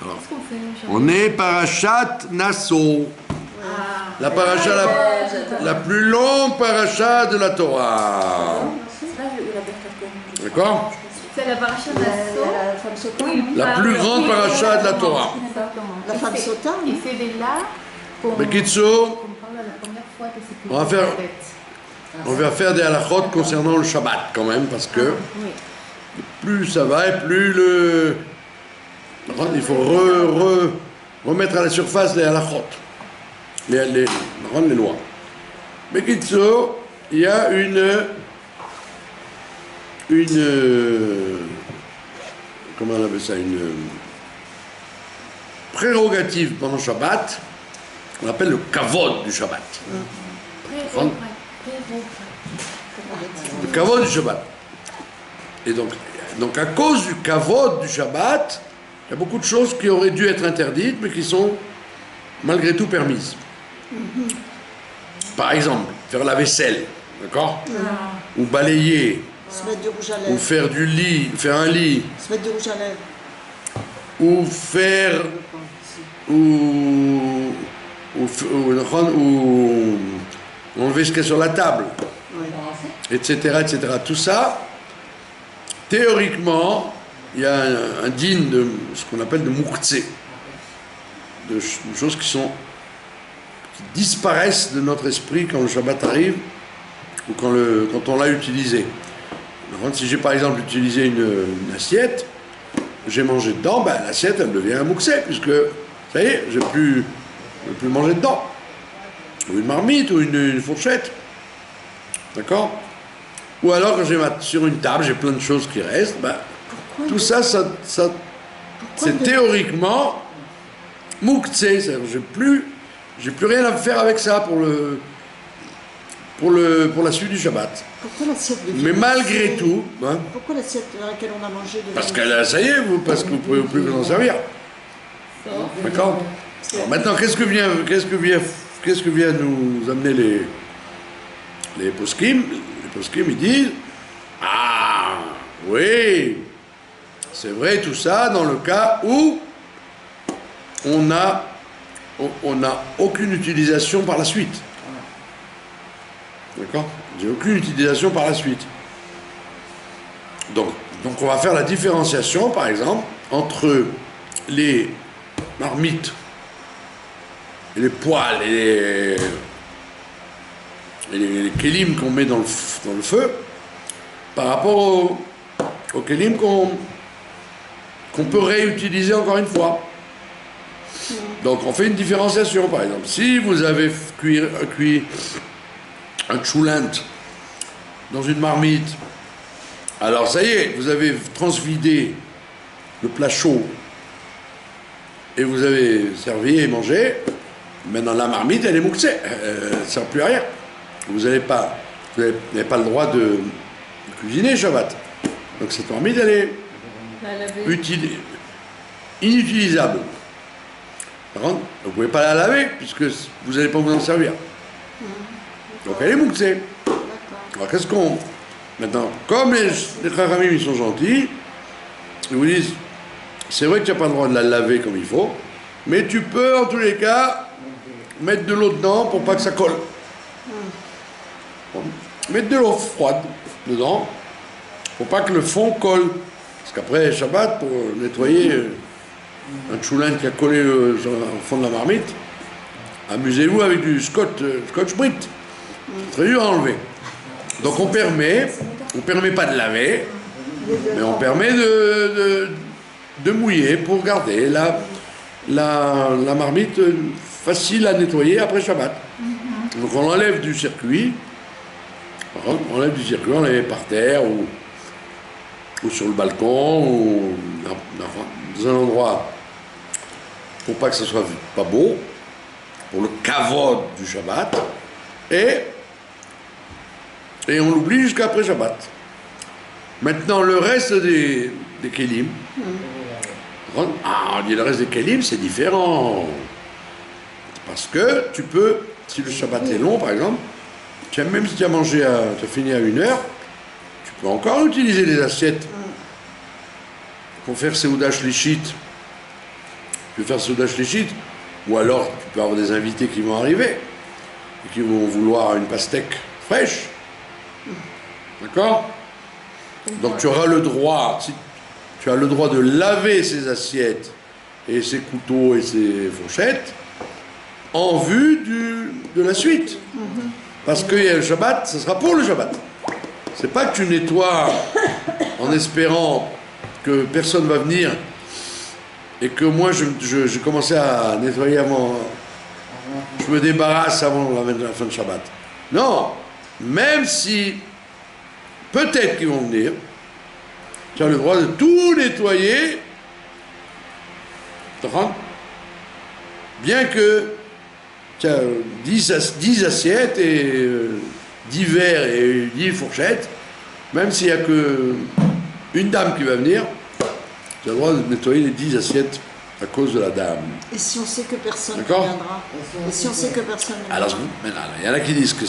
Alors, Qu'est-ce qu'on fait on est parachat Nassau. La paracha la plus longue paracha de la Torah. D'accord? C'est la paracha d'Asso. La femme sautant. La plus grande paracha de la Torah. La femme sautant. Et c'est de là qu'on Bekitso, parle la première fois que c'est on va faire- on va faire des halachot concernant le Shabbat quand même, parce que Oui. plus ça va et plus le... Il faut remettre à la surface les halachot, les lois. Bekitso, il y a une comment on appelle ça, une prérogative pendant Shabbat, qu'on appelle le kavod du Shabbat. Le kavod du Shabbat. Et donc à cause du kavod du Shabbat, il y a beaucoup de choses qui auraient dû être interdites, mais qui sont malgré tout permises. Par exemple, faire la vaisselle, d'accord? Ou balayer, Se mettre du rouge à ou lèvres. faire du lit, faire un lit, Se mettre du rouge à lèvres. ou faire ou enlever ce qu'il y a sur la table, etc., etc. Tout ça, théoriquement, il y a un digne de ce qu'on appelle de mouktsé, de choses qui disparaissent de notre esprit quand le Shabbat arrive ou quand on l'a utilisé. Donc, si j'ai par exemple utilisé une assiette, j'ai mangé dedans, ben, l'assiette elle devient un mouxé, puisque ça y est, je ne vais plus manger dedans. Ou une marmite, ou une fourchette. D'accord? Ou alors quand sur une table, j'ai plein de choses qui restent, ben, tout ça, c'est théoriquement mouxé, c'est-à-dire j'ai plus rien à faire avec ça pour la suite du Shabbat. Pourquoi l'assiette devient Mais malgré moussée? tout, hein, Pourquoi l'assiette dans laquelle on a mangé devient parce que là, ça y est, parce que vous ne pouvez plus vous en servir. D'accord? Alors maintenant, qu'est-ce que vient nous amener les poskim? Les poskim, ils disent, ah, oui, c'est vrai tout ça dans le cas où on n'a aucune utilisation par la suite. D'accord? J'ai aucune utilisation par la suite. Donc on va faire la différenciation, par exemple, entre les marmites, et les poêles et les kélim qu'on met dans le feu, par rapport aux kélim qu'on peut réutiliser encore une fois. Donc on fait une différenciation, par exemple. Si vous avez cuit un choulent dans une marmite, alors ça y est, vous avez transvidé le plat chaud et vous avez servi et mangé. Maintenant la marmite elle est mouxée, elle ne sert plus à rien. Vous n'avez pas le droit de cuisiner Shabbat. Donc cette marmite elle est inutilisable. Par contre, vous ne pouvez pas la laver puisque vous n'allez pas vous en servir. Donc elle est mouxée. Alors qu'est-ce qu'on... Maintenant, comme les Chachamim ils sont gentils, ils vous disent, c'est vrai que tu n'as pas le droit de la laver comme il faut, mais tu peux en tous les cas mettre de l'eau dedans pour pas que ça colle. Mettre de l'eau froide dedans pour pas que le fond colle. Parce qu'après Shabbat, pour nettoyer un choulin qui a collé au fond de la marmite, amusez-vous avec du scotch Brit. C'est très dur à enlever. Donc on permet pas de laver, mais on permet de mouiller pour garder la marmite facile à nettoyer après Shabbat. Donc on enlève du circuit, on la met par terre ou sur le balcon ou dans un endroit pour pas que ça soit pas beau, pour le kavod du Shabbat, et on l'oublie jusqu'à après Shabbat. Maintenant, le reste des kélim, on dit le reste des kélim, c'est différent. Parce que tu peux, si le Shabbat est long, par exemple, même si tu as mangé, tu as fini à 1h, tu peux encore utiliser les assiettes pour faire Seuda Shlishit tu veux faire Seudah Shlichit, ou alors tu peux avoir des invités qui vont arriver, et qui vont vouloir une pastèque fraîche. D'accord? Donc tu auras le droit, tu as le droit de laver ces assiettes et ces couteaux et ces fourchettes en vue de la suite. Parce qu'il y a le Shabbat, ça sera pour le Shabbat. C'est pas que tu nettoies en espérant que personne va venir et que moi je commençais à nettoyer avant, je me débarrasse avant la fin de Shabbat. Non, même si peut-être qu'ils vont venir, tu as le droit de tout nettoyer, bien que tu as 10 assiettes et 10 verres et 10 fourchettes, même s'il n'y a qu'une dame qui va venir, tu as le droit de nettoyer les 10 assiettes à cause de la dame. Et si on sait que personne ne D'accord? viendra? Et si on sait que personne ne viendra? Alors, maintenant, il y en a qui disent que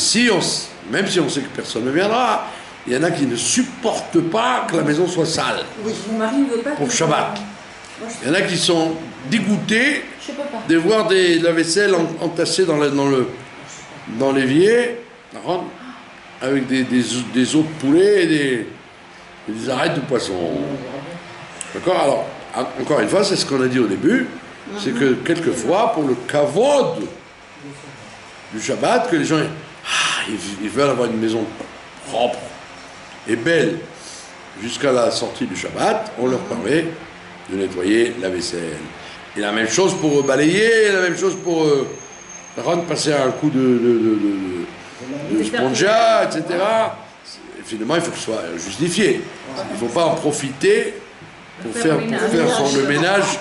même si on sait que personne ne viendra, il y en a qui ne supportent pas que la maison soit sale Oui. Mon mari ne veut pas. pour Shabbat. Il y en a qui sont dégoûtés Je peux pas. de voir de la vaisselle entassée dans l'évier, avec des os de poulet et des arêtes de poisson. D'accord? Alors, encore une fois, c'est ce qu'on a dit au début, c'est que quelquefois, pour le kavod du Shabbat, que les gens ils veulent avoir une maison propre et belle jusqu'à la sortie du Shabbat, on leur permet de nettoyer la vaisselle. Et la même chose pour balayer, la même chose pour passer un coup de spongia, etc. Et finalement, il faut que ce soit justifié. Il ne faut pas en profiter pour faire le ménage.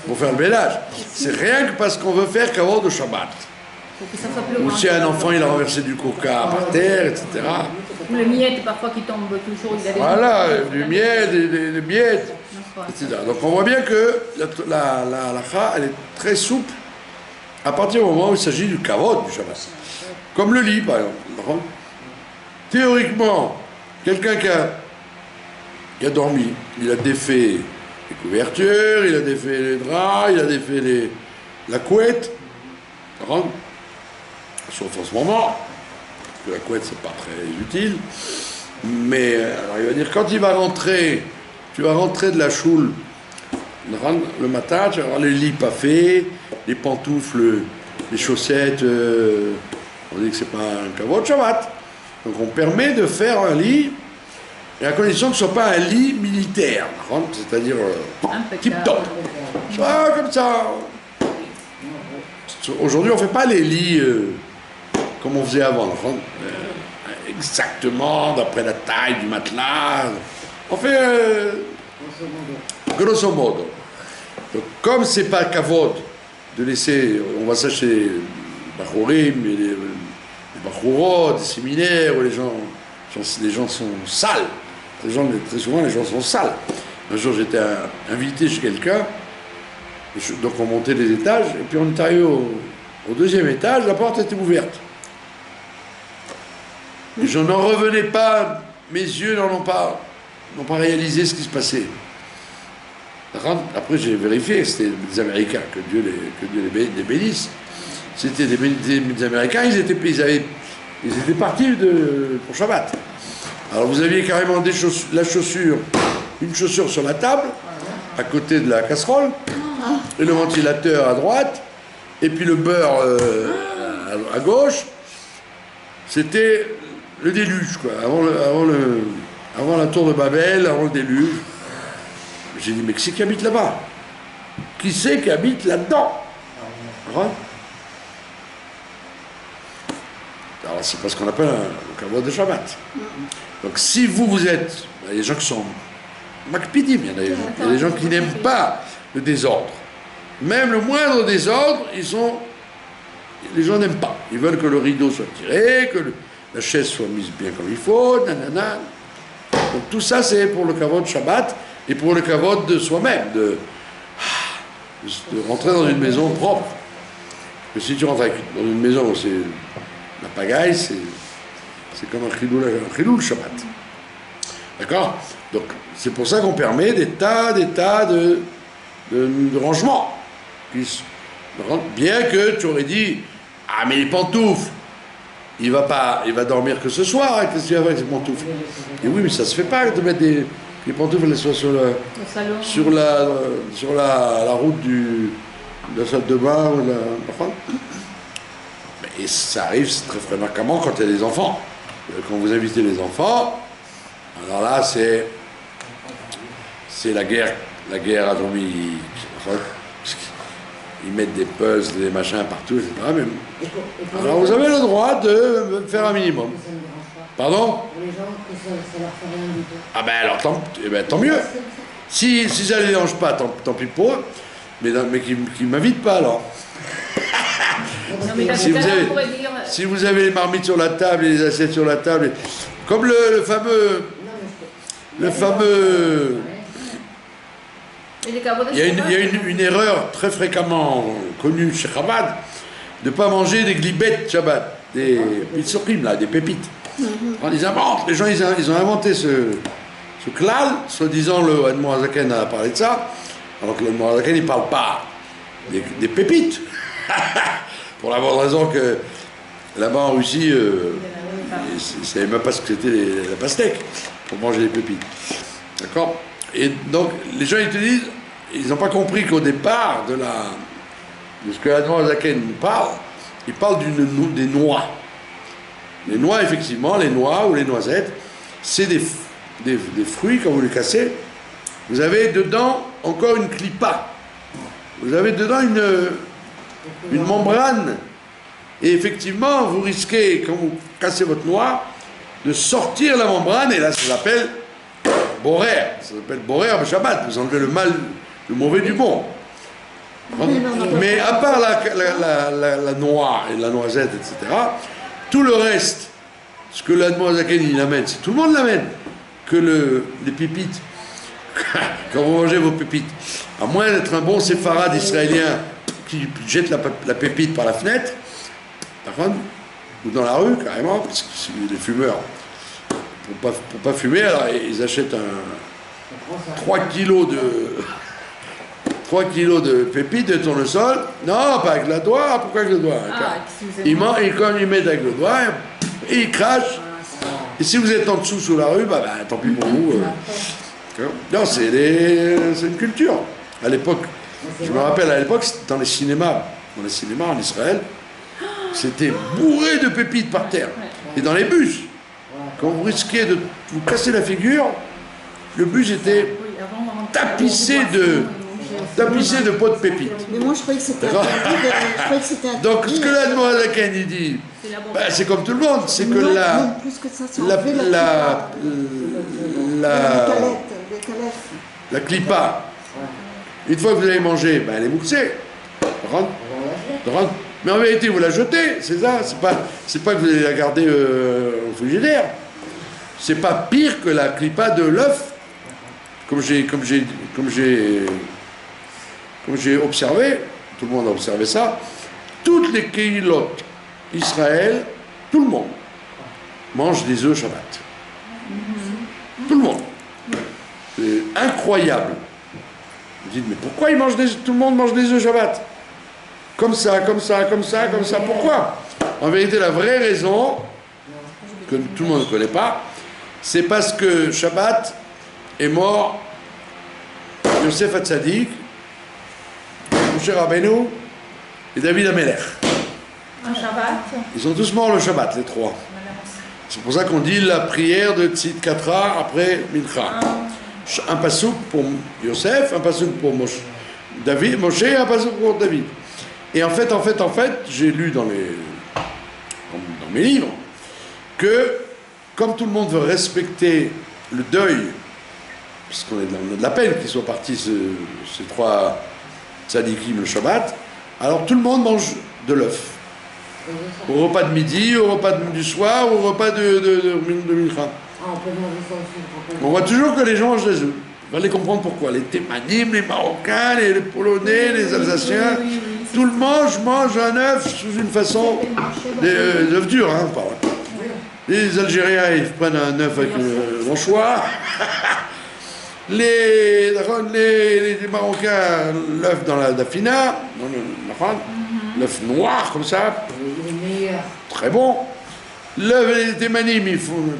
Pour faire le ménage. C'est rien que parce qu'on veut faire kavod de Shabbat. Ou si un enfant il a renversé du coca par terre, etc. Ou le miette parfois qui tombe toujours. Il a des Voilà, du miel, des miettes, etc. Donc on voit bien que la halakha, elle est très souple à partir du moment où il s'agit du kavod du Shabbat. Comme le lit, par exemple. Théoriquement, quelqu'un qui a dormi, il a défait les couvertures, il a défait les draps, il a défait la couette. Sauf en ce moment, parce que la couette c'est pas très utile, mais alors il va dire quand il va rentrer, tu vas rentrer de la choule le matin, tu vas avoir les lits pas faits, les pantoufles, les chaussettes, on dit que c'est pas un kavod Shabbat. Donc on permet de faire un lit, et à condition que ce ne soit pas un lit militaire, c'est-à-dire tip-top. Soit comme ça. Aujourd'hui on ne fait pas les lits comme on faisait avant, exactement d'après la taille du matelas. On fait grosso modo. Donc, comme c'est pas kavod de laisser, on voit ça chez les bachorim, les bachorot, des séminaires où les gens sont sales. Très souvent, les gens sont sales. Un jour, j'étais invité chez quelqu'un, donc on montait les étages, et puis on est arrivé au deuxième étage, la porte était ouverte. Et je n'en revenais pas, mes yeux n'ont pas réalisé ce qui se passait. Après j'ai vérifié, c'était des Américains, que Dieu les bénisse. C'était des Américains, ils étaient partis pour Shabbat. Alors vous aviez carrément une chaussure sur la table, à côté de la casserole, et le ventilateur à droite, et puis le beurre à gauche. C'était le déluge, quoi, avant la tour de Babel, avant le déluge. J'ai dit, mais qui c'est qui habite là-bas? Qui c'est qui habite là-dedans? Alors c'est pas ce qu'on appelle un kavod de Shabbat. Donc si vous êtes, il y a des gens qui sont makpidim, il y a des gens qui n'aiment pas le désordre. Même le moindre désordre, les gens n'aiment pas. Ils veulent que le rideau soit tiré, que la chaise soit mise bien comme il faut, nanana. Donc tout ça, c'est pour le kavod Shabbat et pour le kavod de soi-même, de rentrer dans une maison propre. Mais si tu rentres dans une maison où c'est la pagaille, c'est comme un chiloul Shabbat. D'accord? Donc c'est pour ça qu'on permet des tas de de rangement. Bien que tu aurais dit, ah mais les pantoufles, il va dormir que ce soir, hein, qu'est-ce qu'il va faire avec ces pantoufles? Et oui, mais ça se fait pas de mettre les pantoufles, elles soient sur la route de la salle de bain ou et ça arrive très fréquemment quand il y a des enfants. Quand vous invitez les enfants, alors là c'est la guerre atomique. Ils mettent des puzzles, des machins partout, etc. Alors vous avez le droit de faire un minimum. Pardon? Les gens, ça leur fait rien du tout. Ah ben alors tant mieux. Si ça ne les dérange pas, tant pis pour eux. Mais qu'ils ne m'invitent pas alors. Non, mais Si vous avez les marmites sur la table et les assiettes sur la table, comme le fameux. Il y a une erreur très fréquemment connue chez Chabad, de ne pas manger des glibettes Shabbat, des pitsorim, là, des pépites. Ils inventent, les gens ils ont inventé ce klal, soi-disant le Admor Hazaken a parlé de ça, alors que le Admor Hazaken il ne parle pas des pépites. Pour la bonne raison que là-bas en Russie, ils ne savaient même pas ce que c'était la pastèque pour manger des pépites. D'accord? Et donc, les gens, ils te disent, ils n'ont pas compris qu'au départ de ce que l'Admor Hazaken parle, il parle des noix. Les noix, effectivement, les noix ou les noisettes, c'est des fruits, quand vous les cassez, vous avez dedans encore une clipa. Vous avez dedans une membrane. Et effectivement, vous risquez, quand vous cassez votre noix, de sortir la membrane, et là, ça s'appelle borer. Ça s'appelle borer à Shabbat. Vous enlevez le mauvais du bon. Mais à part la noix et la noisette, etc., tout le reste, ce que l'Admor Hazaken il amène, c'est tout le monde l'amène, que les pépites, quand vous mangez vos pépites, à moins d'être un bon séfarade israélien qui jette la pépite par la fenêtre, ou dans la rue carrément, parce que c'est des fumeurs. Pour pas fumer, alors ils achètent 3 kilos de pépites de tournesol. Non, pas avec le doigt. Pourquoi avec le doigt? Ils mettent avec le doigt et ils crachent. Et si vous êtes en dessous sous la rue, tant pis pour vous. Non, c'est une culture. À l'époque, je me rappelle, à l'époque, dans les cinémas en Israël, c'était bourré de pépites par terre. Et dans les bus. Quand vous risquiez de vous casser la figure, le bus était tapissé de pots de pépites. Mais moi, je croyais que c'était interdit. Donc, ce que l'Admor Hazaken il dit, c'est comme tout le monde, c'est que la clipa, une fois que vous avez mangé, elle est mouxée. Mais en vérité, vous la jetez, c'est ça. C'est pas que vous allez la garder au frigidaire. C'est pas pire que la clipa de l'œuf, comme j'ai observé. Tout le monde a observé ça. Toutes les kehilot Israël, tout le monde mange des œufs Shabbat. Tout le monde. C'est incroyable. Vous dites, mais pourquoi tout le monde mange des œufs Shabbat? Comme ça. Pourquoi? En vérité, la vraie raison, que tout le monde ne connaît pas, c'est parce que Shabbat est mort Yosef Hatzadik, Moshe Rabbeinu et David Amelech. Un Shabbat. Ils sont tous morts le Shabbat, les trois. C'est pour ça qu'on dit la prière de Tzidkatra après Mincha. Un pasouk pour Yosef, un pasouk pour Moshe et un pasouk pour David. Et en fait, j'ai lu dans mes livres que, comme tout le monde veut respecter le deuil, puisqu'on a de la peine qu'ils soient partis, ces trois tzadikim le Shabbat, alors tout le monde mange de l'œuf. Au repas de midi, au repas du soir, au repas de Mincha. On voit toujours que les gens mangent des œufs. On va les comprendre pourquoi. Les Thémanim, les Marocains, les Polonais, les Alsaciens, tout le monde mange un œuf sous une façon. Des œufs durs, hein, on parle. Les Algériens, ils prennent un œuf avec l'anchois. les Marocains, l'œuf dans la dafina, l'œuf noir comme ça, Il est meilleur. très bon. Les Thémanim, ils font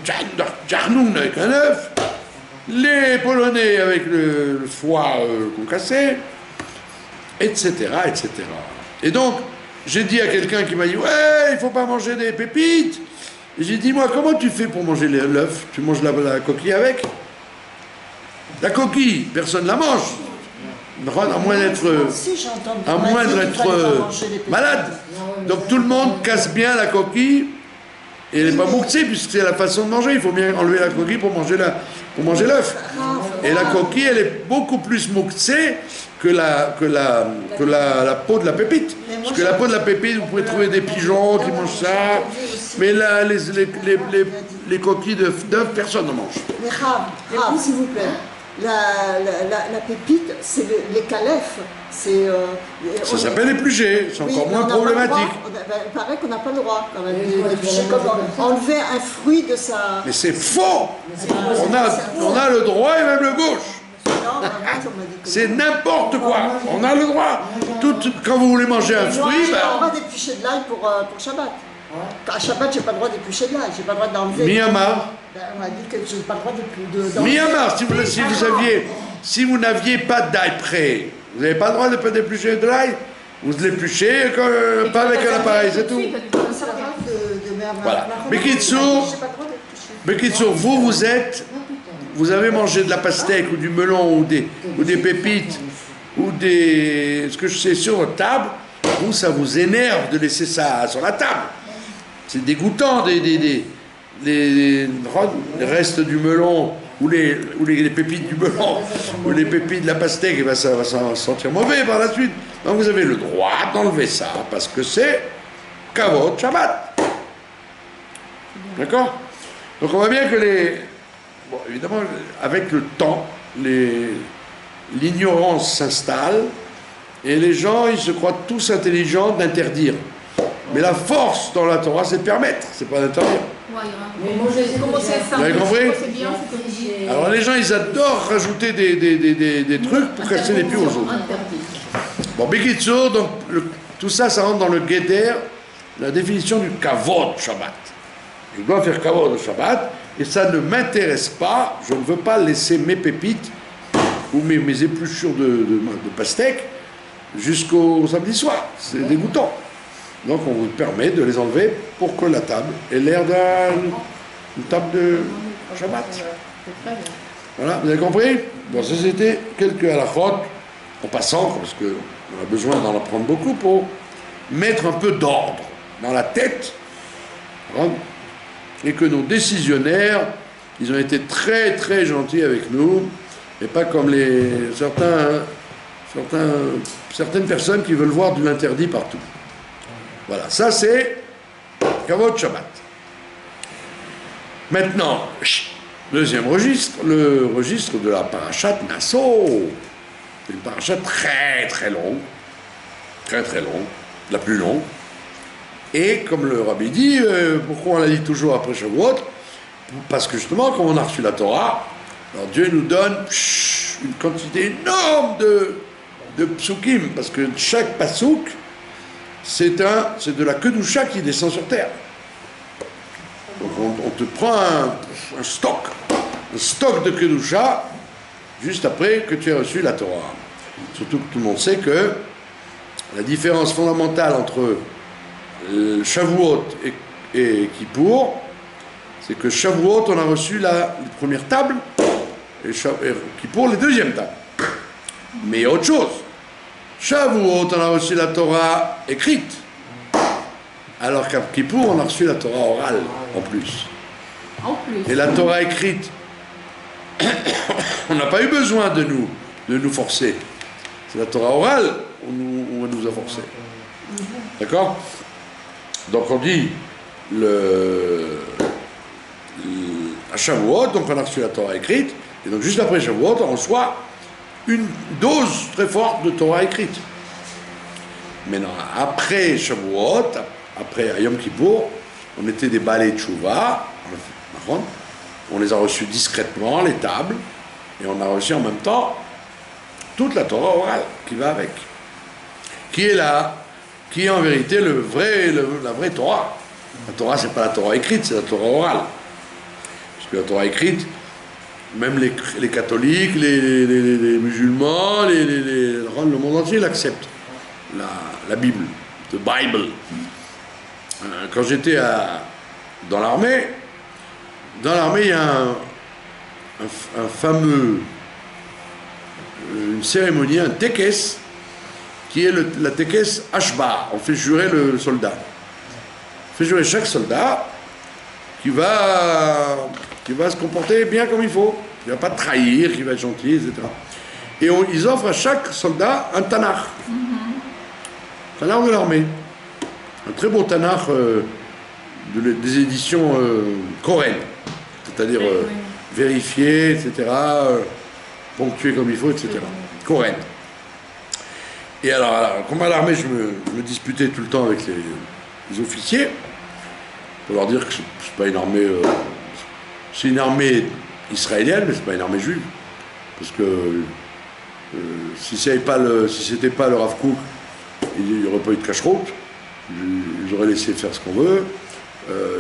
tcharnoun avec un œuf. Les Polonais avec le foie concassé, etc., etc. Et donc, j'ai dit à quelqu'un qui m'a dit « Ouais, il ne faut pas manger des pépites !» Et j'ai dit « Moi, comment tu fais pour manger l'œuf? Tu manges la coquille avec ?» La coquille, personne ne la mange. À moins d'être malade. Donc tout le monde casse bien la coquille. Et elle n'est pas mouxée, puisque c'est la façon de manger. Il faut bien enlever la coquille pour manger l'œuf. Et la coquille, elle est beaucoup plus mouxée que la peau de la pépite. Parce que la peau de la pépite, vous pouvez trouver des pigeons qui mangent ça. Mais là, les coquilles d'œuf, personne ne mange. Mais Rav, s'il vous plaît. La pépite, c'est les calèfes. Ça s'appelle éplucher, c'est encore moins problématique. Il paraît qu'on n'a pas le droit quand même d'éplucher, comme enlever un fruit de sa... Mais c'est faux. On a le droit et même le gauche. C'est n'importe quoi. On a le droit. Quand vous voulez manger un fruit... J'ai pas le droit d'éplucher de l'ail pour Shabbat. À Shabbat, j'ai pas le droit d'éplucher de l'ail, j'ai pas le droit d'enlever. Myanmar. On m'a dit que j'ai pas le droit de Myanmar, si vous n'aviez pas d'ail prêt, vous n'avez pas le droit d'éplucher de l'ail. Vous l'épluchez pas avec un appareil, c'est tout. Voilà. Bekitsour, vous avez mangé de la pastèque ou du melon ou des pépites ou ce que je sais sur votre table, vous, ça vous énerve de laisser ça sur la table. C'est dégoûtant les restes du melon ou les pépites du melon ou les pépites de la pastèque, et ben ça va sentir mauvais par la suite. Donc vous avez le droit d'enlever ça parce que c'est Kavod Shabbat. D'accord? Donc on voit bien que bon, évidemment, avec le temps, l'ignorance s'installe et les gens, ils se croient tous intelligents d'interdire. Mais la force dans la Torah, c'est de permettre, c'est pas d'interdire. Vous avez compris? Alors les gens, ils adorent rajouter des trucs pour casser les pieds aux autres. Bon, Bekitsour, donc tout ça, ça rentre dans le Guéder, la définition du Kavod Shabbat. Je dois faire Kavod au Shabbat, et ça ne m'intéresse pas, je ne veux pas laisser mes pépites ou mes épluchures de pastèque jusqu'au samedi soir. C'est dégoûtant. Donc on vous permet de les enlever pour que la table ait l'air d'une table de Shabbat. Voilà, vous avez compris? Bon, ça c'était quelques halakhot en passant, parce qu'on a besoin d'en apprendre beaucoup pour mettre un peu d'ordre dans la tête. Voilà, et que nos décisionnaires, ils ont été très très gentils avec nous, et pas comme certaines personnes qui veulent voir de l'interdit partout. Voilà, ça c'est Kavod Shabbat. Maintenant, deuxième registre, le registre de la parashat Nasso. C'est une parashat très très longue, la plus longue. Et comme le rabbi dit, pourquoi on la dit toujours après Shavuot? Parce que justement, quand on a reçu la Torah, alors Dieu nous donne une quantité énorme de psukim, parce que chaque pasouk, c'est de la kedusha qui descend sur terre. Donc on te prend un stock de kedusha, juste après que tu aies reçu la Torah. Surtout que tout le monde sait que la différence fondamentale entre Shavuot et Kippour, c'est que Shavuot, on a reçu les premières tables, et Kippour, les deuxièmes tables. Mais il y a autre chose. Shavuot, on a reçu la Torah écrite, alors qu'à Kippour, on a reçu la Torah orale en plus. Et la Torah écrite, on n'a pas eu besoin de nous forcer. C'est la Torah orale où on nous a forcés. D'accord? Donc on dit à Shavuot, donc on a reçu la Torah écrite, et donc juste après Shavuot, on reçoit une dose très forte de Torah écrite. Maintenant, après Shavuot, après Yom Kippour, on était des balais de Tchouva, on les a reçus discrètement, les tables, Et on a reçu en même temps toute la Torah orale qui va avec. Qui est là, qui est en vérité la vraie Torah. La Torah, c'est pas la Torah écrite, c'est la Torah orale. Parce que la Torah écrite, même les catholiques, les musulmans, le monde entier l'accepte. La Bible, the Bible. Quand j'étais dans l'armée, il y a un fameux, une cérémonie, un tekes, qui est la tekes Ashba. On fait jurer le soldat. On fait jurer chaque soldat qui va se comporter bien comme il faut, qui ne va pas trahir, qui va être gentil, etc. Et ils offrent à chaque soldat un Tanakh. Tanakh de l'armée. Un très beau Tanakh des éditions Koren, c'est-à-dire vérifié, etc., ponctué comme il faut, etc. Koren. Et alors, comme à l'armée, je me disputais tout le temps avec les officiers, pour leur dire que c'est pas une armée... c'est une armée israélienne, mais c'est pas une armée juive. Parce que si c'était pas le Rav Kook, il n'y aurait pas eu de cacheroute. Ils auraient laissé faire ce qu'on veut.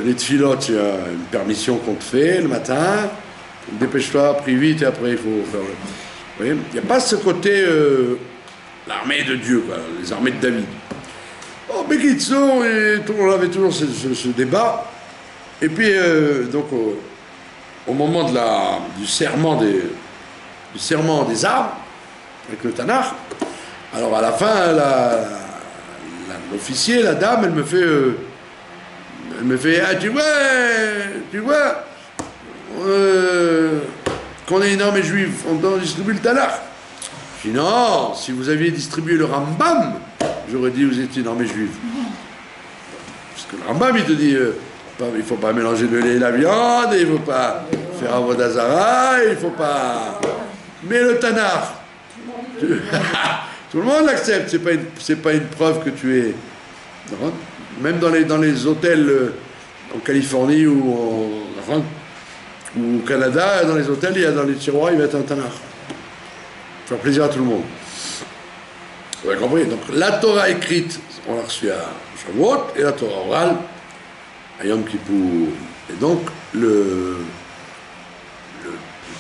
Les tfilotes, c'est une permission qu'on te fait le matin. Dépêche-toi, prie vite, et après il faut faire... Vous voyez, il n'y a pas ce côté... l'armée de Dieu, quoi, les armées de David. Oh, Bekitso, on avait toujours ce débat. Et puis, donc, au moment du serment des armes, avec le Tanakh, alors à la fin, l'officier, la dame, elle me fait ah, tu vois, qu'on est une armée juive, on doit distribuer le Tanakh. Je dis non, si vous aviez distribué le Rambam, j'aurais dit vous étiez une armée juive. Parce que le Rambam, il te dit, il ne faut pas mélanger le lait et la viande, il ne faut pas faire Avodah Zarah, il ne faut pas... Mais le Tanakh, tout le monde l'accepte, c'est pas une preuve que tu es... Même dans les hôtels en Californie ou au Canada, dans les hôtels, il y a dans les tiroirs, il va être un Tanakh. Faire plaisir à tout le monde. Vous avez compris? Donc la Torah écrite, on l'a reçue à Shavuot, et la Torah orale à Yom Kippour. Et donc le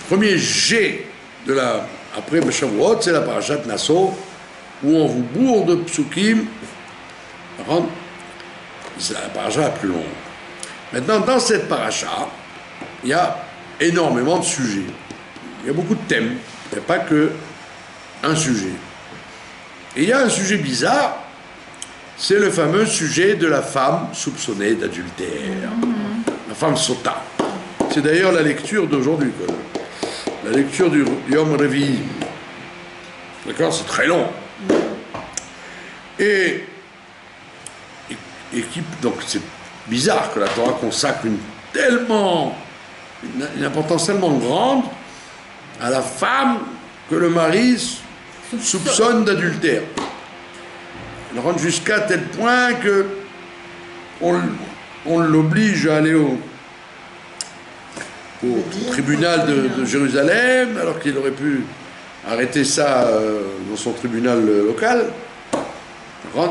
premier jet après Shavuot, c'est la parashat Nasso, où on vous bourre de psukim. C'est la parasha la plus longue. Maintenant, dans cette parasha, il y a énormément de sujets. Il y a beaucoup de thèmes. Il n'y a pas que un sujet. Et il y a un sujet bizarre, c'est le fameux sujet de la femme soupçonnée d'adultère. La femme sota. C'est d'ailleurs la lecture d'aujourd'hui, quoi. La lecture du Yom Revi. D'accord? C'est très long. Donc c'est bizarre que la Torah consacre une importance tellement grande à la femme que le mari soupçonne d'adultère. Elle rentre jusqu'à tel point que on l'oblige à aller au tribunal de Jérusalem, alors qu'il aurait pu arrêter ça dans son tribunal local.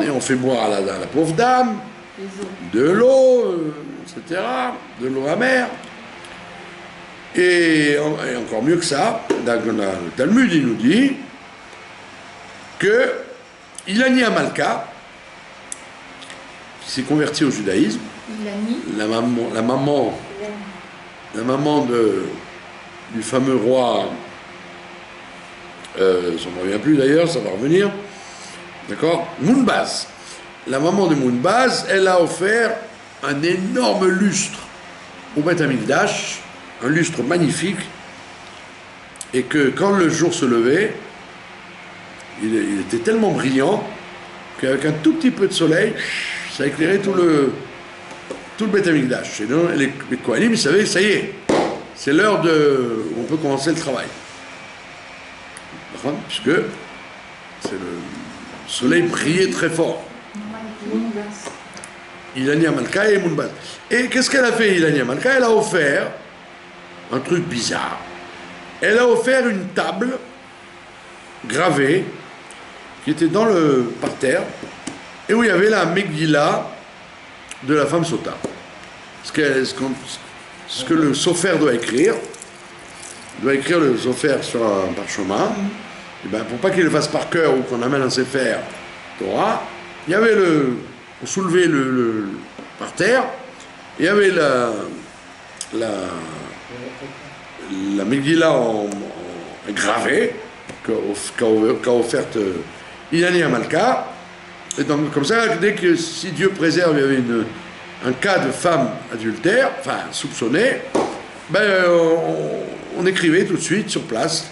Et on fait boire à la pauvre dame de l'eau, etc., de l'eau amère. Et encore mieux que ça, le Talmud, il nous dit que Ilani Amalka, qui s'est converti au judaïsme, la maman du fameux roi, ça ne me revient plus d'ailleurs, ça va revenir, d'accord, Mounbaz. La maman de Mounbaz, elle a offert un énorme lustre au Beth Amikdash, un lustre magnifique, et que quand le jour se levait, il était tellement brillant qu'avec un tout petit peu de soleil, ça éclairait tout le Beth Amikdash. Et donc, les Kohanim, ils savaient, ça y est, c'est l'heure où on peut commencer le travail. Puisque le soleil brillait très fort. Ilani Amalka et Mounbaz. Et qu'est-ce qu'elle a fait, Ilani Amalka? Elle a offert un truc bizarre. Elle a offert une table gravée qui était dans le parterre et où il y avait la Megillah de la femme Sota. Ce que le sofer doit écrire. Il doit écrire le sofer sur un parchemin. Et ben, pour pas qu'il le fasse par cœur ou qu'on amène un sefer Torah, il y avait on soulevait le parterre, il y avait la Megillah en gravée qu'a offerte Inani Amalka. Et donc, comme ça, dès que si Dieu préserve, il y avait un cas de femme adultère, enfin soupçonnée, ben, on écrivait tout de suite sur place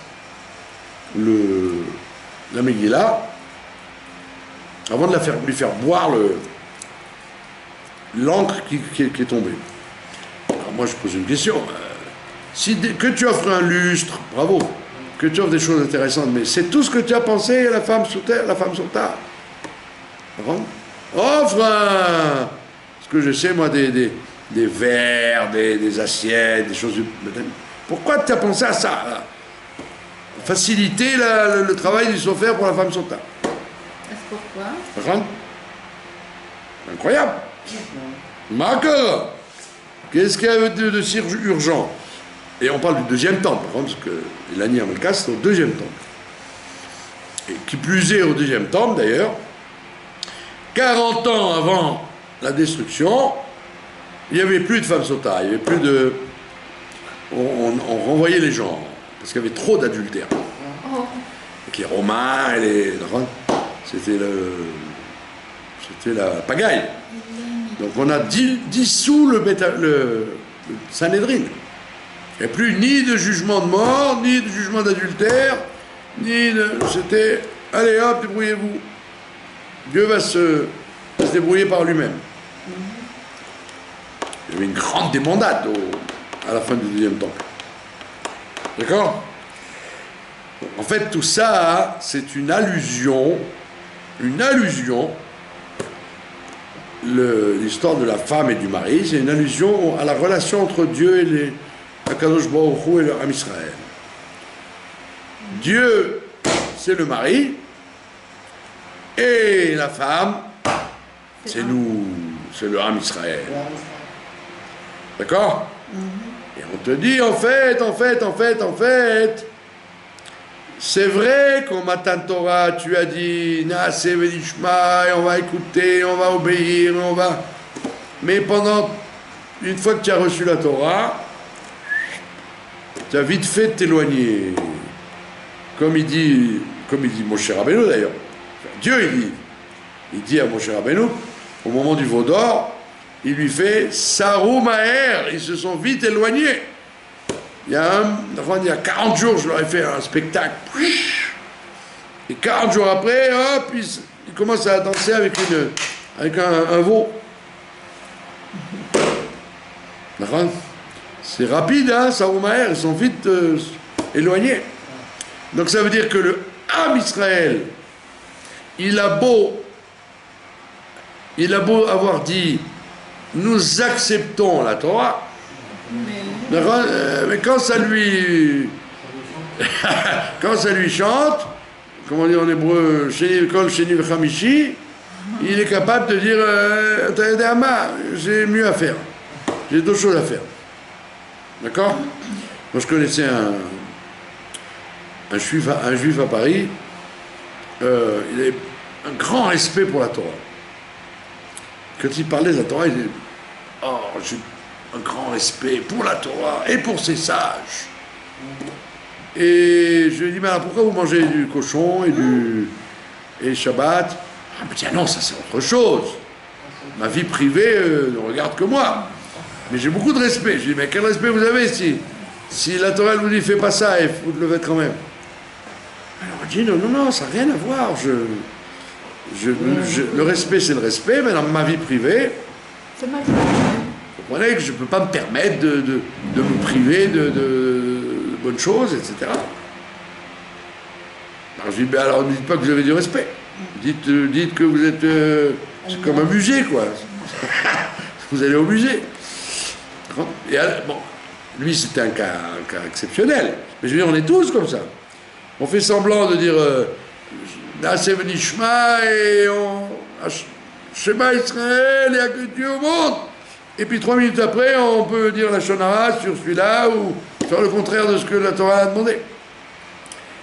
la Megillah avant de lui faire boire l'encre qui est tombée. Alors moi je pose une question. Que tu offres un lustre, bravo, que tu offres des choses intéressantes, mais c'est tout ce que tu as pensé à la femme sous terre, la femme sur terre. Offre ce que je sais moi, des verres, des assiettes, des choses. Pourquoi tu as pensé à ça là? Faciliter le travail du sofer pour la femme sur terre. Pourquoi? Incroyable. Marco, qu'est-ce qu'il y a de si urgent? Et on parle du deuxième temple, par contre, parce que l'Ani Amalka, c'est au deuxième temple. Et qui plus est au deuxième temple, d'ailleurs, 40 ans avant la destruction, il n'y avait plus de femmes sota, il n'y avait plus de... On renvoyait les gens, parce qu'il y avait trop d'adultères. Oh. Donc les Romains, c'était la pagaille. Donc on a dissous le Sanhédrin. Il n'y a plus ni de jugement de mort, ni de jugement d'adultère, c'était, allez hop, débrouillez-vous. Dieu va se débrouiller par lui-même. Il y avait une grande débandade à la fin du deuxième temple. D'accord? En fait, tout ça, c'est une allusion, l'histoire de la femme et du mari, c'est une allusion à la relation entre Dieu et Akadosh Baruch Hu et le Ham Israël. Dieu, c'est le mari, et la femme, c'est nous, c'est le Ham Israël. D'accord? Et on te dit, en fait, c'est vrai qu'au Matan Torah, tu as dit, Naase Venishma, et on va écouter, on va obéir, mais une fois que tu as reçu la Torah, tu as vite fait de t'éloigner. Comme il dit Moshe Rabbeinu d'ailleurs. Dieu, il dit à Moshe Rabbeinu, au moment du veau d'or, il lui fait Sarou Maher, ils se sont vite éloignés. Il y a 40 jours, je leur ai fait un spectacle. Et 40 jours après, hop, ils commencent à danser avec un veau. C'est rapide, hein, Sarou Maher, ils sont vite éloignés. Donc ça veut dire que le Ham Israël, il a beau avoir dit nous acceptons la Torah, mais quand ça lui chante, comme on dit en hébreu, Kol Sheni V'Chamishi, il est capable de dire j'ai mieux à faire, j'ai d'autres choses à faire. D'accord? Moi je connaissais un juif à Paris, il avait un grand respect pour la Torah. Quand il parlait de la Torah, il disait j'ai un grand respect pour la Torah et pour ses sages. Et je lui ai dit, mais alors pourquoi vous mangez du cochon et Shabbat? Ah, il me dit, ah non, ça c'est autre chose. Ma vie privée ne regarde que moi. Mais j'ai beaucoup de respect. Je lui ai dit, mais quel respect vous avez si la Torah elle vous dit, fais pas ça, et vous le faites quand même. Alors il dit, non, ça n'a rien à voir. Le respect, c'est le respect, mais dans ma vie privée, C'est ma vie privée. vous comprenez que je ne peux pas me permettre de me priver de bonnes choses, etc. Alors je dis, alors ne dites pas que vous avez du respect. Dites que vous êtes... c'est comme un musée, quoi. Vous allez au musée. Et alors, bon, Lui, c'était un cas exceptionnel. Mais je veux dire, on est tous comme ça. On fait semblant de dire Naaser Venishma et on. Shema Israël et que Dieu au monde. Et puis 3 minutes après, on peut dire la Shonara sur celui-là ou faire le contraire de ce que la Torah a demandé.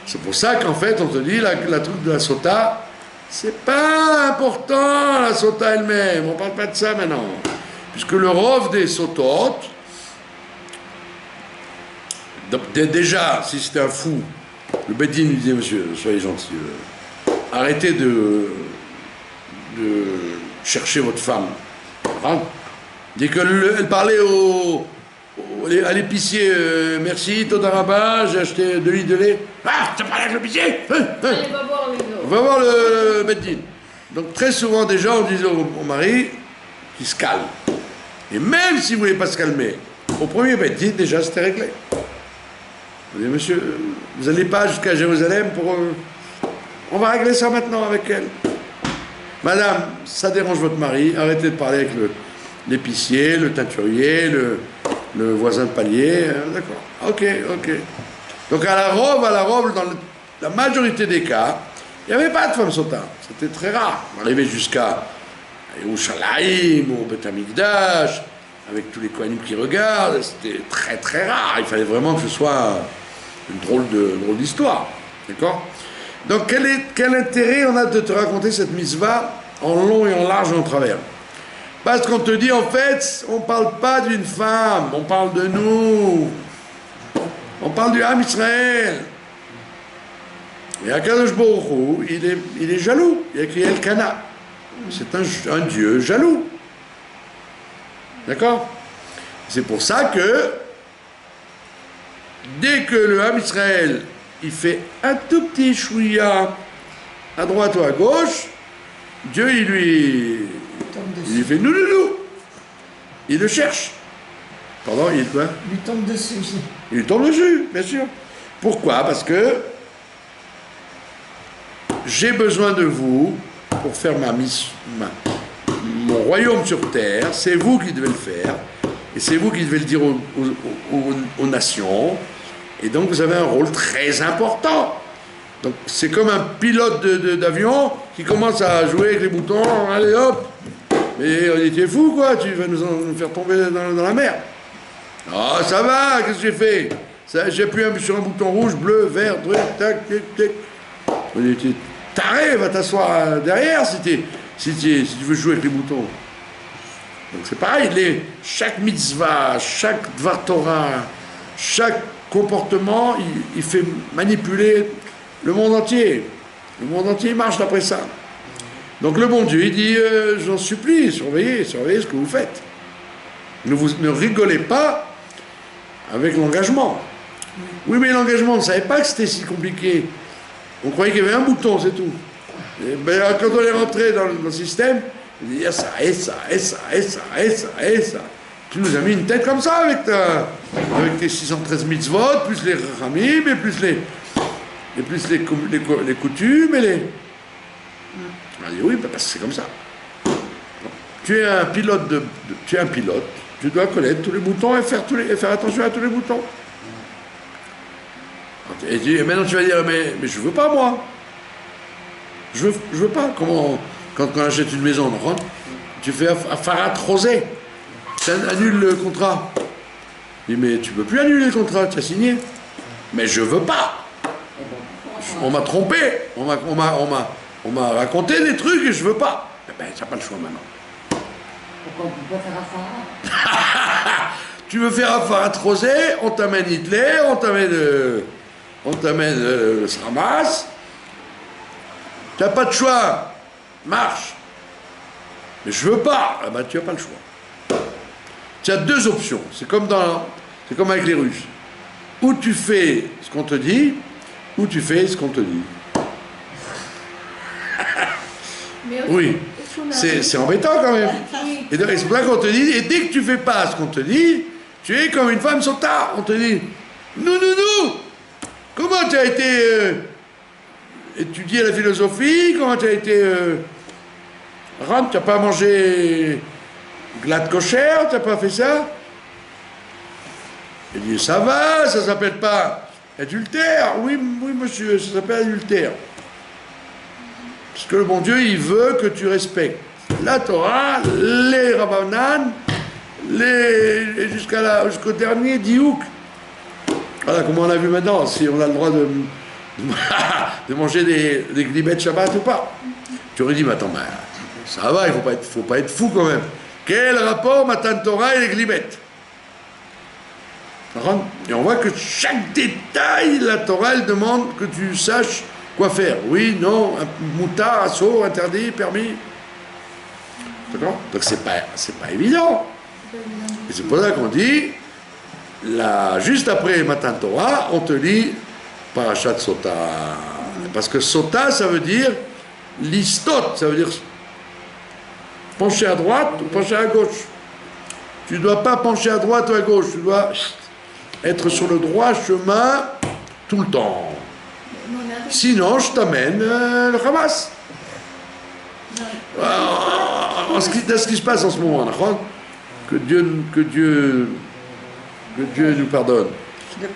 C'est pour ça qu'en fait, on te dit la truc de la sota, c'est pas important la sota elle-même. On parle pas de ça maintenant. Puisque le rov des sotot, déjà, si c'était un fou, le Bedin lui disait, monsieur, soyez gentil, arrêtez de chercher votre femme. Hein? Dès qu'elle parlait à l'épicier, merci, Todaraba, j'ai acheté 2 litres de lait. Ah, tu as parlé avec l'épicier? Allez, va voir avec nous. On va voir le Bedin. Donc très souvent déjà, on disait au mari qu'il se calme. Et même s'il ne voulait pas se calmer, au premier Bedin, déjà, c'était réglé. On dit, monsieur, vous n'allez pas jusqu'à Jérusalem pour... on va régler ça maintenant avec elle. Madame, ça dérange votre mari, arrêtez de parler avec l'épicier, le teinturier, le voisin de palier. D'accord. Ok. Donc à la robe, dans la majorité des cas, il n'y avait pas de femme sota. C'était très rare. On arrivait jusqu'à Yerushalayim, au Beth Amikdash, avec tous les Kohanim qui regardent. C'était très très rare. Il fallait vraiment que ce soit une drôle d'histoire. D'accord? Donc quel intérêt on a de te raconter cette mitzvah en long et en large et en travers? Parce qu'on te dit en fait, on ne parle pas d'une femme, on parle de nous. On parle du Ham Israël. Et Akadosh Baruch Hu, il est jaloux. Il a écrit Elkana. C'est un Dieu jaloux. D'accord? C'est pour ça que dès que le Ham Israël il fait un tout petit chouïa à droite ou à gauche, Dieu il lui fait nous. Il le cherche. Pardon, il quoi? Il lui tombe dessus. Il lui tombe dessus, bien sûr. Pourquoi? Parce que j'ai besoin de vous pour faire mon royaume sur terre. C'est vous qui devez le faire. Et c'est vous qui devez le dire aux nations. Et donc vous avez un rôle très important. Donc c'est comme un pilote d'avion qui commence à jouer avec les boutons. Allez hop. Mais on était fou quoi, tu vas nous faire tomber dans la mer. Ah ça va, qu'est-ce que j'ai fait? J'appuie sur un bouton rouge, bleu, vert, truc, tac, tac, tac. On était taré, va t'asseoir derrière si tu veux jouer avec les boutons. Donc c'est pareil, chaque mitzvah, chaque dvar Torah, chaque comportement, il fait manipuler le monde entier. Le monde entier marche d'après ça. Donc le bon Dieu, il dit, j'en supplie, surveillez ce que vous faites. Ne rigolez pas avec l'engagement. Oui, mais l'engagement, on ne savait pas que c'était si compliqué. On croyait qu'il y avait un bouton, c'est tout. Et ben, quand on est rentré dans le système, il dit, ça. Tu nous as mis une tête comme ça avec tes 613 mitzvot, plus les ramim, et plus les coutumes, et les... On a dit, oui, parce que c'est comme ça. Tu es un pilote, tu dois connaître tous les boutons et faire attention à tous les boutons. Et maintenant tu vas dire, mais je veux pas moi. Je veux pas. Comment, quand on achète une maison, on rentre, tu fais Farat Rosé. Tu annules le contrat. Je dis, mais tu peux plus annuler le contrat, tu as signé. Mais je veux pas. On m'a trompé. On m'a raconté des trucs et je veux pas. Ben, tu n'as pas le choix maintenant. Pourquoi on peut pas faire Afara? Tu veux faire Farat Rosé, on t'amène Hitler, on t'amène le Sramas. Tu n'as pas de choix. Marche. Mais je veux pas. Ah ben, tu n'as pas le choix. Tu as 2 options. C'est comme avec les Russes. Ou tu fais ce qu'on te dit, ou tu fais ce qu'on te dit. Oui. C'est embêtant quand même. Et c'est pour ça qu'on te dit, et dès que tu fais pas ce qu'on te dit, tu es comme une femme sota. On te dit, nous. Comment tu as été étudié la philosophie? Comment tu as été... Ram, tu n'as pas mangé glade cochère? Tu n'as pas fait ça? Il dit, ça va, ça s'appelle pas adultère. Oui, oui, monsieur, ça s'appelle adultère. Parce que le bon Dieu, il veut que tu respectes la Torah, les Rabbanan, jusqu'au dernier diouk. Voilà, comme on a vu maintenant, si on a le droit de manger des glibets de Shabbat ou pas. Tu aurais dit, mais attends, ça va, il faut pas être fou quand même. Quel rapport Matan Torah et les glibets? Et on voit que chaque détail, la Torah, elle demande que tu saches quoi faire. Oui, non, moutard, assaut, interdit, permis. D'accord? Donc c'est pas évident. Et c'est pour ça qu'on dit, juste après Matan Torah, on te lit Parashat Sota. Parce que Sota, ça veut dire listot, ça veut dire pencher à droite ou pencher à gauche. Tu ne dois pas pencher à droite ou à gauche, tu dois être sur le droit chemin tout le temps. Sinon, je t'amène le Hamas. Dans ce qui se passe en ce moment, que Dieu nous pardonne.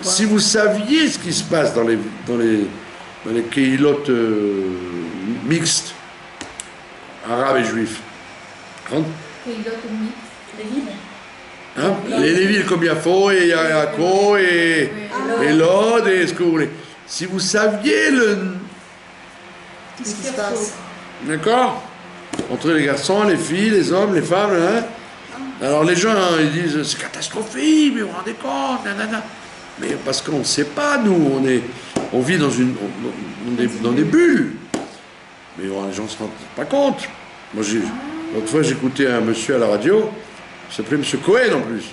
Si vous saviez ce qui se passe dans les keilot mixtes, arabes et juifs, hein? Les villes comme Yafo et Yako et Lod et ce que vous voulez. Si vous saviez ce qui se passe. D'accord? Entre les garçons, les filles, les hommes, les femmes, hein? Alors les gens, ils disent, c'est catastrophique, mais vous vous rendez compte, nanana. Mais parce qu'on ne sait pas, nous, on vit dans des bulles. Mais les gens ne se rendent pas compte. Moi, l'autre fois, j'écoutais un monsieur à la radio, il s'appelait M. Cohen en plus.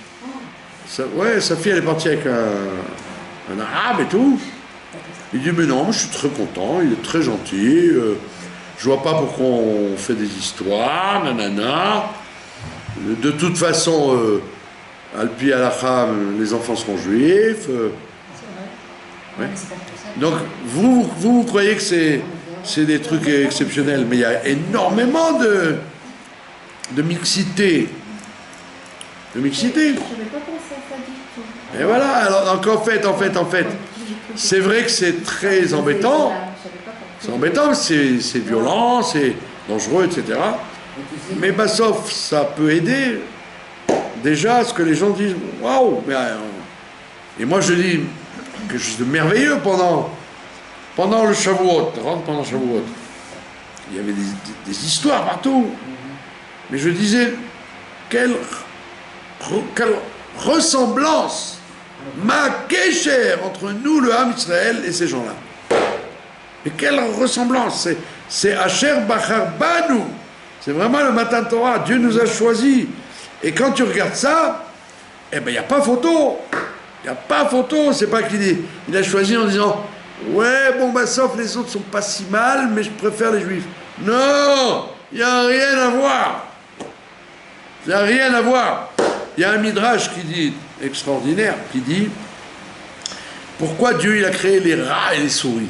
Sa fille, elle est partie avec un arabe et tout. Il dit, mais non, moi, je suis très content, il est très gentil, je vois pas pourquoi on fait des histoires, nanana. De toute façon, Alpi Alacham, les enfants seront juifs. C'est vrai. Ouais. Donc, vous croyez que c'est des trucs exceptionnels, mais il y a énormément de mixité. De mixité. Je savais pas pensé à ça du tout. Et voilà, alors donc en fait, c'est vrai que c'est très embêtant. C'est embêtant, c'est violent, c'est dangereux, etc. Mais sauf ça peut aider déjà à ce que les gens disent waouh. Et moi je dis quelque chose de merveilleux pendant le Shavuot, pendant Shavuot. Il y avait des histoires partout. Mais je disais quelle ressemblance, ma kécher entre nous, le Ham Israël, et ces gens-là. Et quelle ressemblance, c'est Asher Bachar Banu, c'est vraiment le Matan Torah, Dieu nous a choisis. Et quand tu regardes ça, eh ben il n'y a pas photo, il n'y a pas photo, c'est pas il a choisi en disant, ouais, sauf les autres sont pas si mal, mais je préfère les juifs. Non, il n'y a rien à voir. Il n'y a rien à voir. Il y a un midrash qui dit, extraordinaire, qui dit, pourquoi Dieu il a créé les rats et les souris?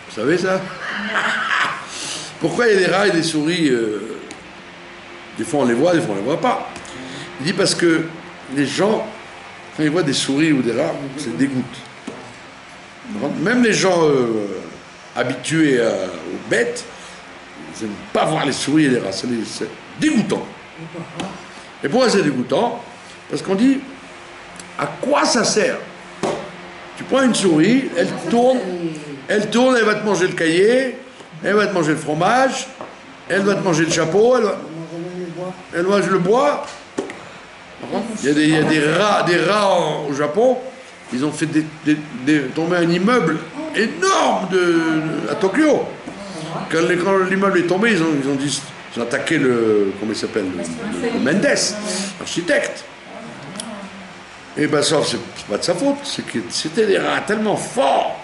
Vous savez ça? Pourquoi il y a des rats et des souris? Des fois on les voit, des fois on les voit pas. Il dit parce que les gens, quand ils voient des souris ou des rats, ça les dégoûte. Même les gens habitués aux bêtes, ils n'aiment pas voir les souris et les rats. C'est dégoûtant. Et pourquoi c'est dégoûtant? Parce qu'on dit, à quoi ça sert? Tu prends une souris, elle tourne, elle va te manger le cahier, elle va te manger le fromage, elle va te manger le chapeau, elle mange le bois. Il y a des rats au Japon, ils ont fait tomber un immeuble énorme à Tokyo. Quand l'immeuble est tombé, ils ont attaqué comment il s'appelle, le Mendes, l'architecte. Et ça, c'est pas de sa faute, c'est que c'était des rats tellement forts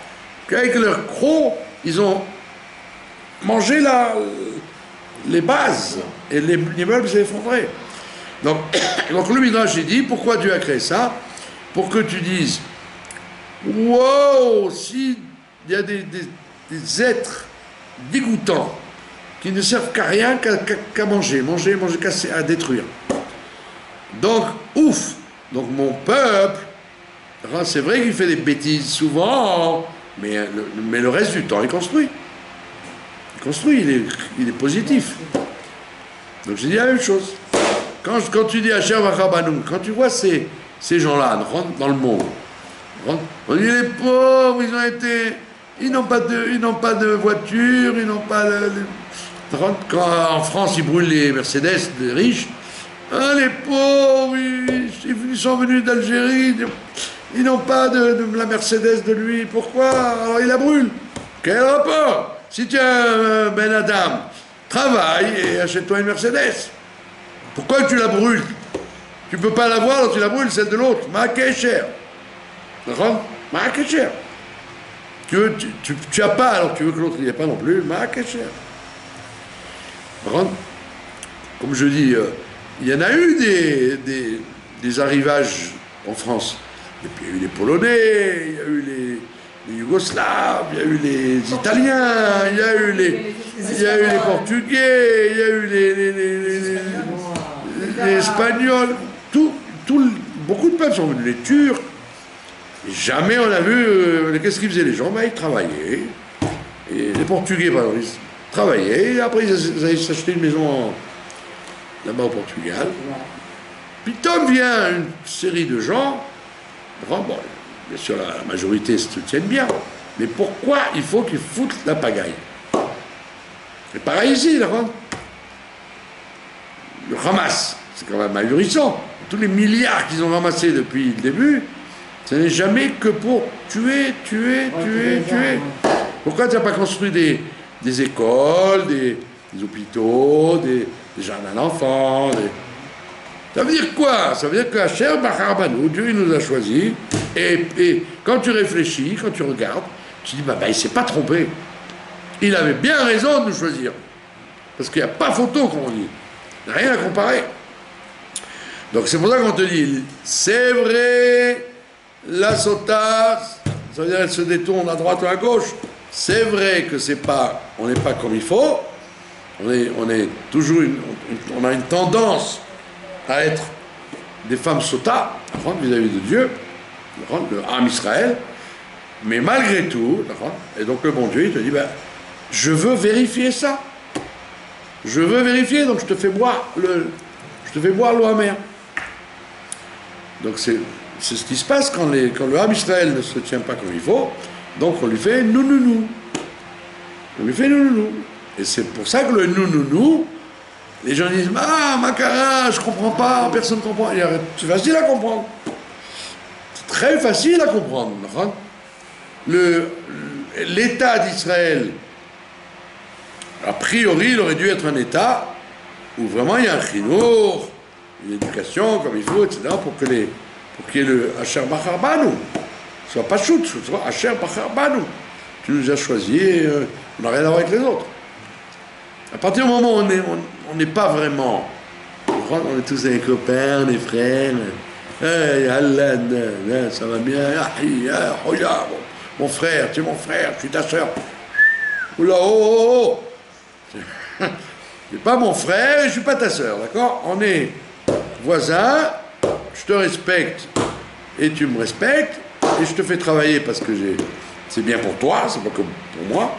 qu'avec leur croc, ils ont mangé les bases et l'immeuble s'est effondré. Donc le Midrash dit, pourquoi Dieu a créé ça? Pour que tu dises, wow, s'il y a des êtres dégoûtants qui ne servent qu'à rien, qu'à manger, à détruire. Donc, ouf! Donc mon peuple, C'est vrai qu'il fait des bêtises souvent, mais le reste du temps, il construit. Il construit, il est positif. Donc j'ai dit la même chose. Quand tu dis Asher Vachabanu, quand tu vois ces gens-là rentrent dans le monde, on dit les pauvres, ils n'ont pas de voiture, ils n'ont pas quand en France ils brûlent les Mercedes des riches, hein, les pauvres, ils sont venus d'Algérie, ils n'ont pas de la Mercedes de lui, pourquoi? Alors ils la brûlent. Quel rapport? Si tu es un Ben Adam, travaille et achète-toi une Mercedes. Pourquoi tu la brûles? Tu peux pas l'avoir, alors tu la brûles, celle de l'autre. Ma'akecher. Ma'akecher. Tu as pas, alors tu veux que l'autre n'y ait pas non plus. Ma'akecher. Comme je dis, il y en a eu des arrivages en France. Et puis il y a eu les Polonais, il y a eu les Yougoslaves, il y a eu les Italiens, il y a eu les Portugais, il y a eu les Espagnols, beaucoup de peuples sont venus, les Turcs. Et jamais on a vu, qu'est-ce qu'ils faisaient les gens? Ils travaillaient. Et les Portugais, par exemple, ils travaillaient, et après ils allaient s'acheter une maison là-bas au Portugal. Puis Tom vient une série de gens, bon, bien sûr la majorité se tiennent bien, mais pourquoi il faut qu'ils foutent la pagaille? C'est pareil ici, là. Le Hamas, c'est quand même ahurissant. Tous les milliards qu'ils ont ramassés depuis le début, ce n'est jamais que pour tuer. Pourquoi tu n'as pas construit des écoles, des hôpitaux, des jardins d'enfants Ça veut dire quoi? Ça veut dire qu'Asher Bacharbanu, Dieu il nous a choisis, et quand tu réfléchis, quand tu regardes, tu dis, il ne s'est pas trompé. Il avait bien raison de nous choisir. Parce qu'il n'y a pas photo, comme on dit. Il n'y a rien à comparer. Donc c'est pour ça qu'on te dit, c'est vrai, la sota, ça veut dire elle se détourne à droite ou à gauche. C'est vrai que on n'est pas comme il faut. On est toujours on a une tendance à être des femmes sota, vis-à-vis de Dieu, le Ham Israël. Mais malgré tout, et donc le bon Dieu, il te dit, je veux vérifier ça. Je veux vérifier, donc je te fais boire l'eau amère. Donc c'est ce qui se passe quand le Ham Israël ne se tient pas comme il faut, donc on lui fait nounou. On lui fait nounou. Et c'est pour ça que le nounou, les gens disent, Makara, je comprends pas, personne ne comprend. C'est facile à comprendre. C'est très facile à comprendre. L'État d'Israël, a priori, il aurait dû être un État où vraiment il y a un chinour, une éducation comme il faut, etc., pour qu'il y ait le Asher Bacharbanu, soit pas shoot, soit Asher Bacharbanu. Tu nous as choisis, on n'a rien à voir avec les autres. À partir du moment où on n'est pas vraiment, on est tous des copains, des frères, hey, Alan, ça va bien, regarde, mon frère, tu es mon frère, je suis ta soeur. Oula, oh. Je suis pas mon frère et je suis pas ta soeur, d'accord? On est voisins, je te respecte et tu me respectes et je te fais travailler parce que c'est bien pour toi, c'est pas comme pour moi,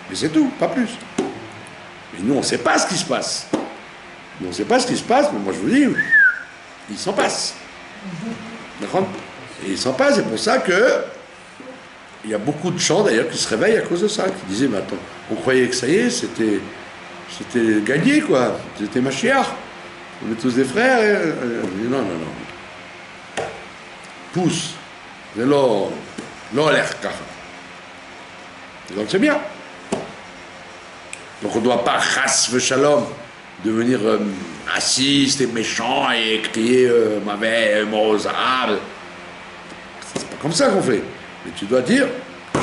mais c'est tout, pas plus. Mais nous, on ne sait pas ce qui se passe. Nous, on ne sait pas ce qui se passe, mais moi je vous dis, il s'en passe. D'accord? Et il s'en passe, c'est pour ça que il y a beaucoup de gens d'ailleurs qui se réveillent à cause de ça, qui disaient, mais attends, on croyait que ça y est, c'était gagné, quoi. C'était Mashiach. On est tous des frères. Non. Pousse. C'est l'or l'air. Donc c'est bien. Donc on ne doit pas, chas v'shalom, devenir raciste et méchant et crier mauvais, morosable. C'est pas comme ça qu'on fait. Mais tu dois dire,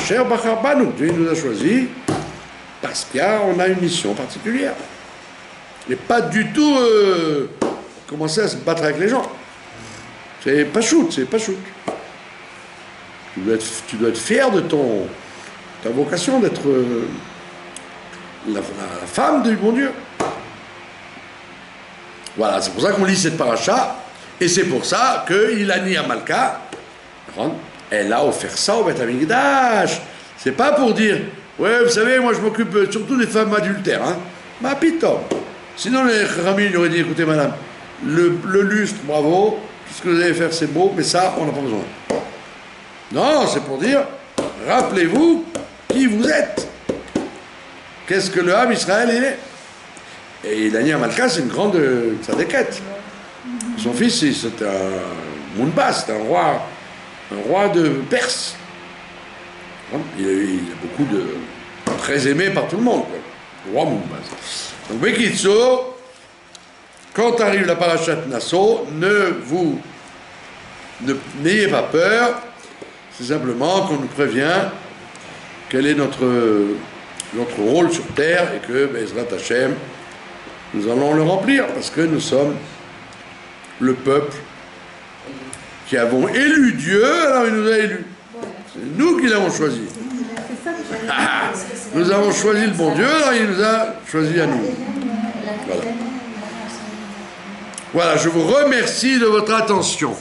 cher Bacharbanu, Dieu nous a choisis parce qu'on a une mission particulière. Et pas du tout commencer à se battre avec les gens. C'est pas shoot. Tu dois être fier de ta vocation d'être la femme du bon Dieu. Voilà, c'est pour ça qu'on lit cette paracha, et c'est pour ça qu'il a mis à Malka, Elle a offert ça au Beth Amikdash. C'est pas pour dire, ouais, vous savez, moi je m'occupe surtout des femmes adultères. Hein. Ma pitom. Sinon, les Rami lui auraient dit, écoutez, madame, le lustre, bravo, tout ce que vous allez faire, c'est beau, mais ça, on n'a pas besoin. Non, c'est pour dire, rappelez-vous qui vous êtes. Qu'est-ce que le Ham Israël est? Et Ilania Malka, c'est une grande tzadékette. Son fils, c'était un Mounbas, c'était un roi de Perse. Il a beaucoup de... très aimé par tout le monde, quoi. Le roi Mounbas. Donc, Bekitso, quand arrive la parachat Nasso, n'ayez pas peur, c'est simplement qu'on nous prévient quel est notre rôle sur terre et que, Bezrat Hashem, nous allons le remplir parce que nous sommes le peuple qui avons élu Dieu, alors il nous a élus. C'est nous qui l'avons choisi. Nous avons choisi le bon Dieu, alors il nous a choisi à nous. Voilà. Voilà, je vous remercie de votre attention.